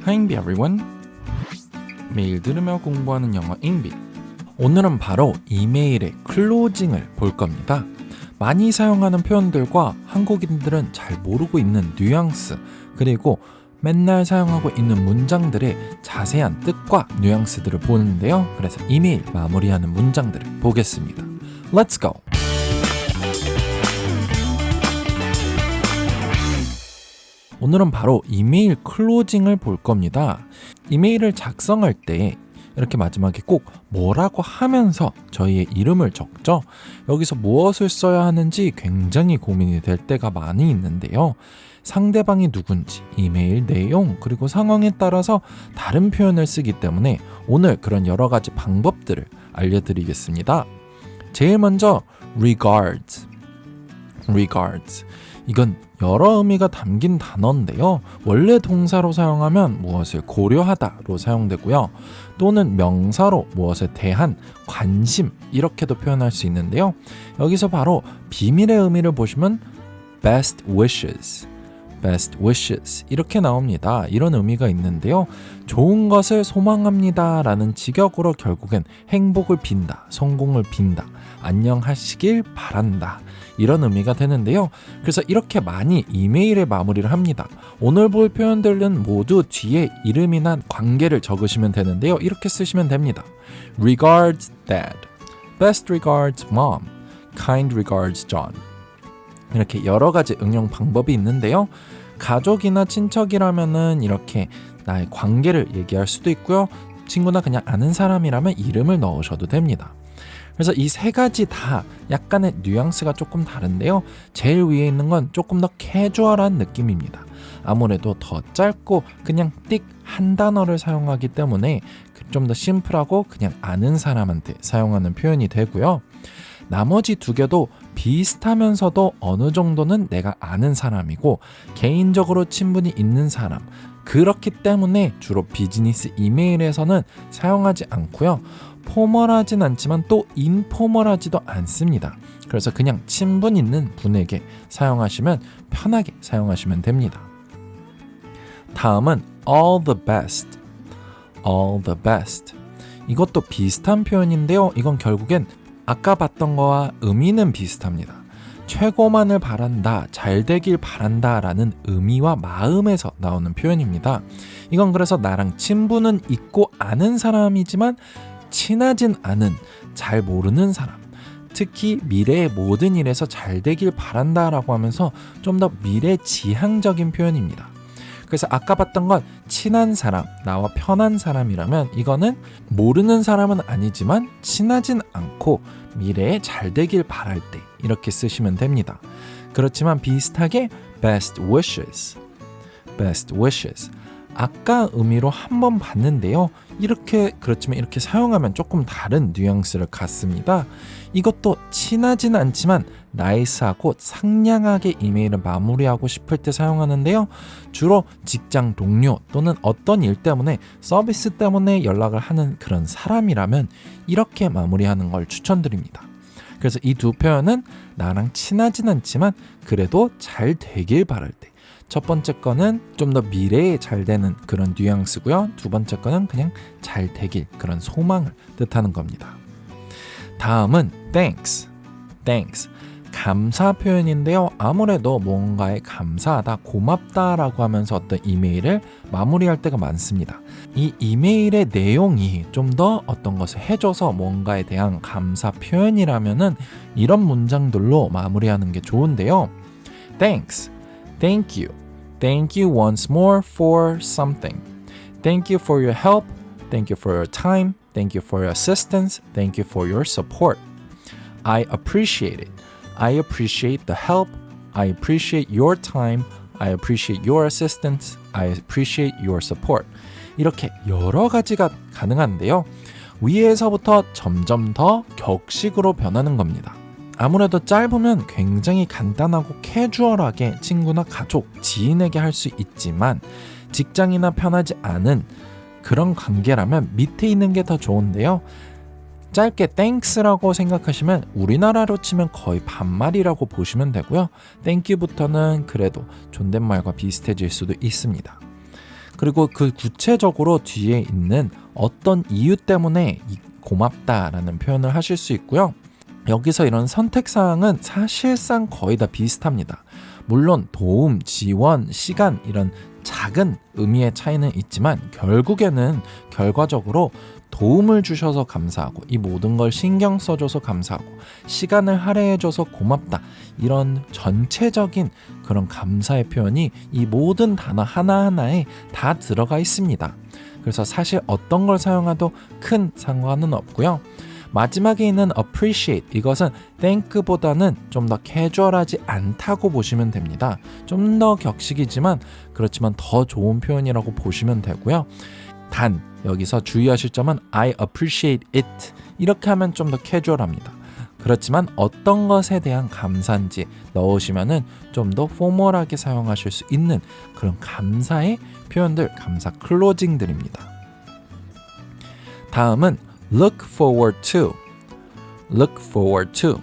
Hi everyone. 매일 들으며 공부하는 영어 잉비. 오늘은 바로 이메일의 클로징을 볼 겁니다. 많이 사용하는 표현들과 한국인들은 잘 모르고 있는 뉘앙스, 그리고 맨날 사용하고 있는 문장들의 자세한 뜻과 뉘앙스들을 보는데요. 그래서 이메일 마무리하는 문장들을 보겠습니다. Let's go! 오늘은 바로 이메일 클로징을 볼 겁니다. 이메일을 작성할 때 이렇게 마지막에 꼭 뭐라고 하면서 저희의 이름을 적죠. 여기서 무엇을 써야 하는지 굉장히 고민이 될 때가 많이 있는데요. 상대방이 누군지, 이메일 내용, 그리고 상황에 따라서 다른 표현을 쓰기 때문에 오늘 그런 여러 가지 방법들을 알려드리겠습니다. 제일 먼저 regards. 이건 여러 의미가 담긴 단어인데요. 원래 동사로 사용하면 무엇을 고려하다로 사용되고요. 또는 명사로 무엇에 대한 관심 이렇게도 표현할 수 있는데요. 여기서 바로 비밀의 의미를 보시면 best wishes 이렇게 나옵니다. 이런 의미가 있는데요. 좋은 것을 소망합니다 라는 직역으로 결국엔 행복을 빈다, 성공을 빈다, 안녕하시길 바란다 이런 의미가 되는데요. 그래서 이렇게 많이 이메일에 마무리를 합니다. 오늘 볼 표현들은 모두 뒤에 이름이나 관계를 적으시면 되는데요. 이렇게 쓰시면 됩니다. Regards Dad, Best regards Mom, Kind regards John. 이렇게 여러 가지 응용 방법이 있는데요. 가족이나 친척이라면은 이렇게 나의 관계를 얘기할 수도 있고요. 친구나 그냥 아는 사람이라면 이름을 넣으셔도 됩니다. 그래서 이 세 가지 다 약간의 뉘앙스가 조금 다른데요. 제일 위에 있는 건 조금 더 캐주얼한 느낌입니다. 아무래도 더 짧고 그냥 띡 한 단어를 사용하기 때문에 좀 더 심플하고 그냥 아는 사람한테 사용하는 표현이 되고요. 나머지 두 개도 비슷하면서도 어느 정도는 내가 아는 사람이고 개인적으로 친분이 있는 사람, 그렇기 때문에 주로 비즈니스 이메일에서는 사용하지 않고요. 포멀하진 않지만 또 인포멀하지도 않습니다. 그래서 그냥 친분 있는 분에게 사용하시면 편하게 사용하시면 됩니다. 다음은 all the best. 이것도 비슷한 표현인데요. 이건 결국엔 아까 봤던 거와 의미는 비슷합니다. 최고만을 바란다, 잘 되길 바란다 라는 의미와 마음에서 나오는 표현입니다. 이건 그래서 나랑 친분은 있고 아는 사람이지만 친하진 않은, 잘 모르는 사람, 특히 미래의 모든 일에서 잘 되길 바란다 라고 하면서 좀 더 미래지향적인 표현입니다. 그래서 아까 봤던 건 친한 사람, 나와 편한 사람이라면 이거는 모르는 사람은 아니지만 친하진 않고 미래에 잘 되길 바랄 때 이렇게 쓰시면 됩니다. 그렇지만 비슷하게 best wishes. 아까 의미로 한번 봤는데요. 그렇지만 이렇게 사용하면 조금 다른 뉘앙스를 갖습니다. 이것도 친하진 않지만 나이스하고 상냥하게 이메일을 마무리하고 싶을 때 사용하는데요. 주로 직장 동료 또는 어떤 일 때문에 서비스 때문에 연락을 하는 그런 사람이라면 이렇게 마무리하는 걸 추천드립니다. 그래서 이 두 표현은 나랑 친하진 않지만 그래도 잘 되길 바랄 때, 첫 번째 거는 좀 더 미래에 잘 되는 그런 뉘앙스고요. 두 번째 거는 그냥 잘 되길, 그런 소망을 뜻하는 겁니다. 다음은 thanks. 감사 표현인데요. 아무래도 뭔가에 감사하다, 고맙다라고 하면서 어떤 이메일을 마무리할 때가 많습니다. 이 이메일의 내용이 좀 더 어떤 것을 해줘서 뭔가에 대한 감사 표현이라면은 이런 문장들로 마무리하는 게 좋은데요. Thanks. Thank you. Thank you once more for something. Thank you for your help. Thank you for your time. Thank you for your assistance. Thank you for your support. I appreciate it. I appreciate the help. I appreciate your time. I appreciate your assistance. I appreciate your support. 이렇게 여러 가지가 가능한데요. 위에서부터 점점 더 격식으로 변하는 겁니다. 아무래도 짧으면 굉장히 간단하고 캐주얼하게 친구나 가족, 지인에게 할 수 있지만 직장이나 편하지 않은 그런 관계라면 밑에 있는 게 더 좋은데요. 짧게 thanks라고 생각하시면 우리나라로 치면 거의 반말이라고 보시면 되고요. thank you부터는 그래도 존댓말과 비슷해질 수도 있습니다. 그리고 그 구체적으로 뒤에 있는 어떤 이유 때문에 고맙다라는 표현을 하실 수 있고요. 여기서 이런 선택사항은 사실상 거의 다 비슷합니다. 물론 도움, 지원, 시간 이런 작은 의미의 차이는 있지만 결국에는 결과적으로 도움을 주셔서 감사하고 이 모든 걸 신경 써줘서 감사하고 시간을 할애해줘서 고맙다 이런 전체적인 그런 감사의 표현이 이 모든 단어 하나하나에 다 들어가 있습니다. 그래서 사실 어떤 걸 사용해도 큰 상관은 없고요. 마지막에 있는 appreciate 이것은 thank보다는 좀 더 캐주얼하지 않다고 보시면 됩니다. 좀 더 격식이지만 그렇지만 더 좋은 표현이라고 보시면 되고요. 단 여기서 주의하실 점은 I appreciate it 이렇게 하면 좀 더 캐주얼합니다. 그렇지만 어떤 것에 대한 감사인지 넣으시면은 좀 더 포멀하게 사용하실 수 있는 그런 감사의 표현들, 감사 클로징들입니다. 다음은 look forward to. look forward to.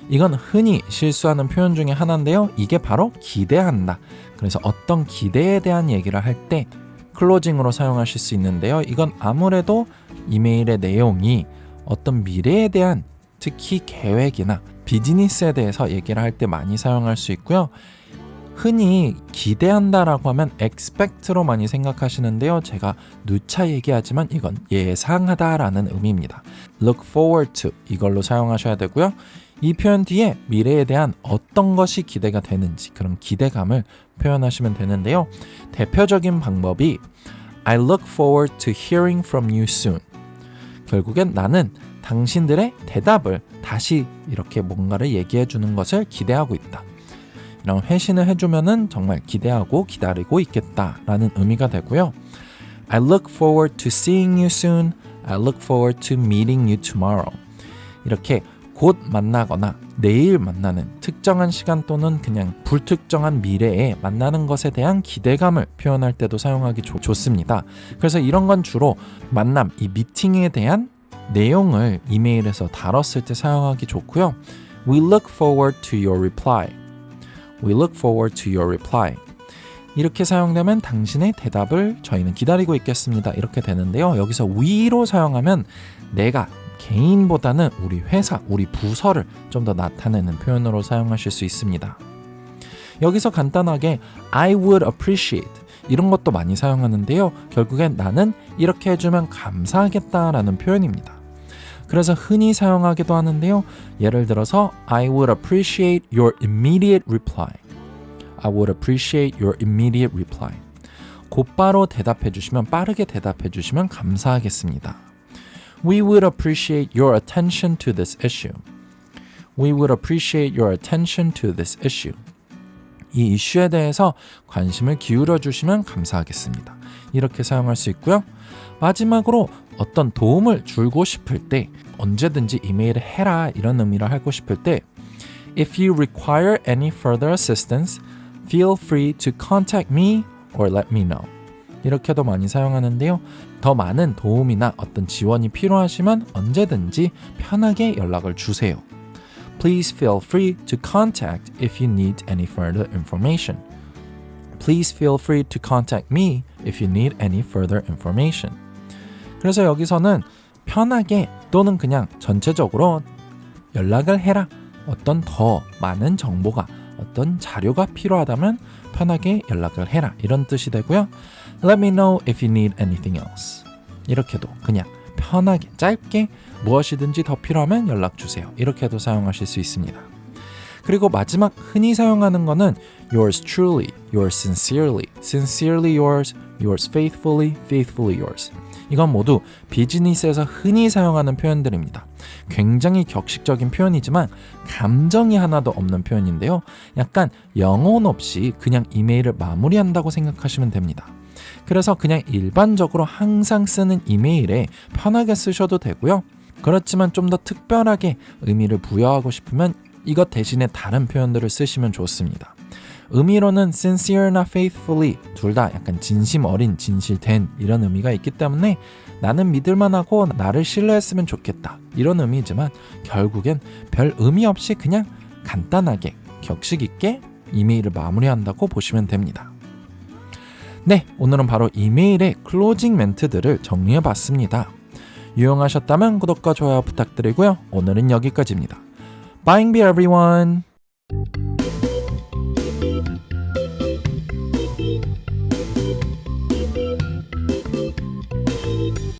이건 흔히 실수하는 표현 중에 하나인데요. 이게 바로 기대한다. 그래서 어떤 기대에 대한 얘기를 할 때 클로징으로 사용하실 수 있는데요. 이건 아무래도 이메일의 내용이 어떤 미래에 대한 특히 계획이나 비즈니스에 대해서 얘기를 할 때 많이 사용할 수 있고요. 흔히 기대한다라고 하면 expect로 많이 생각하시는데요. 제가 누차 얘기하지만 이건 예상하다라는 의미입니다. look forward to 이걸로 사용하셔야 되고요. 이 표현 뒤에 미래에 대한 어떤 것이 기대가 되는지 그런 기대감을 표현하시면 되는데요. 대표적인 방법이 I look forward to hearing from you soon. 결국엔 나는 당신들의 대답을 다시 이렇게 뭔가를 얘기해 주는 것을 기대하고 있다. 이런 회신을 해주면은 정말 기대하고 기다리고 있겠다라는 의미가 되고요. I look forward to seeing you soon. I look forward to meeting you tomorrow. 이렇게 곧 만나거나 내일 만나는 특정한 시간 또는 그냥 불특정한 미래에 만나는 것에 대한 기대감을 표현할 때도 사용하기 좋습니다. 그래서 이런 건 주로 만남, 이 미팅에 대한 내용을 이메일에서 다뤘을 때 사용하기 좋고요. We look forward to your reply. We look forward to your reply. 이렇게 사용되면 당신의 대답을 저희는 기다리고 있겠습니다. 이렇게 되는데요. 여기서 we로 사용하면 내가 개인보다는 우리 회사, 우리 부서를 좀 더 나타내는 표현으로 사용하실 수 있습니다. 여기서 간단하게 I would appreciate 이런 것도 많이 사용하는데요. 결국엔 나는 이렇게 해주면 감사하겠다라는 표현입니다. 그래서 흔히 사용하기도 하는데요. 예를 들어서 I would appreciate your immediate reply. I would appreciate your immediate reply. 곧바로 대답해 주시면 빠르게 대답해 주시면 감사하겠습니다. We would appreciate your attention to this issue. We would appreciate your attention to this issue. 이 이슈에 대해서 관심을 기울여 주시면 감사하겠습니다. 이렇게 사용할 수 있고요. 마지막으로 어떤 도움을 주고 싶을 때 언제든지 이메일을 해라 이런 의미를 하고 싶을 때 If you require any further assistance, feel free to contact me or let me know. 이렇게도 많이 사용하는데요. 더 많은 도움이나 어떤 지원이 필요하시면 언제든지 편하게 연락을 주세요. Please feel free to contact if you need any further information. Please feel free to contact me if you need any further information. 그래서 여기서는 편하게 또는 그냥 전체적으로 연락을 해라. 어떤 더 많은 정보가 어떤 자료가 필요하다면 편하게 연락을 해라. 이런 뜻이 되고요. Let me know if you need anything else. 이렇게도 그냥 편하게 짧게 무엇이든지 더 필요하면 연락 주세요. 이렇게도 사용하실 수 있습니다. 그리고 마지막 흔히 사용하는 거는 yours truly, yours sincerely, sincerely yours, yours faithfully, faithfully yours. 이건 모두 비즈니스에서 흔히 사용하는 표현들입니다. 굉장히 격식적인 표현이지만 감정이 하나도 없는 표현인데요. 약간 영혼 없이 그냥 이메일을 마무리한다고 생각하시면 됩니다. 그래서 그냥 일반적으로 항상 쓰는 이메일에 편하게 쓰셔도 되고요. 그렇지만 좀 더 특별하게 의미를 부여하고 싶으면 이것 대신에 다른 표현들을 쓰시면 좋습니다. 의미로는 sincere나 faithfully 둘 다 약간 진심 어린, 진실된 이런 의미가 있기 때문에 나는 믿을만하고 나를 신뢰했으면 좋겠다 이런 의미지만 결국엔 별 의미 없이 그냥 간단하게 격식 있게 이메일을 마무리한다고 보시면 됩니다. 네, 오늘은 바로 이메일의 클로징 멘트들을 정리해봤습니다. 유용하셨다면 구독과 좋아요 부탁드리고요. 오늘은 여기까지입니다. Bye everyone!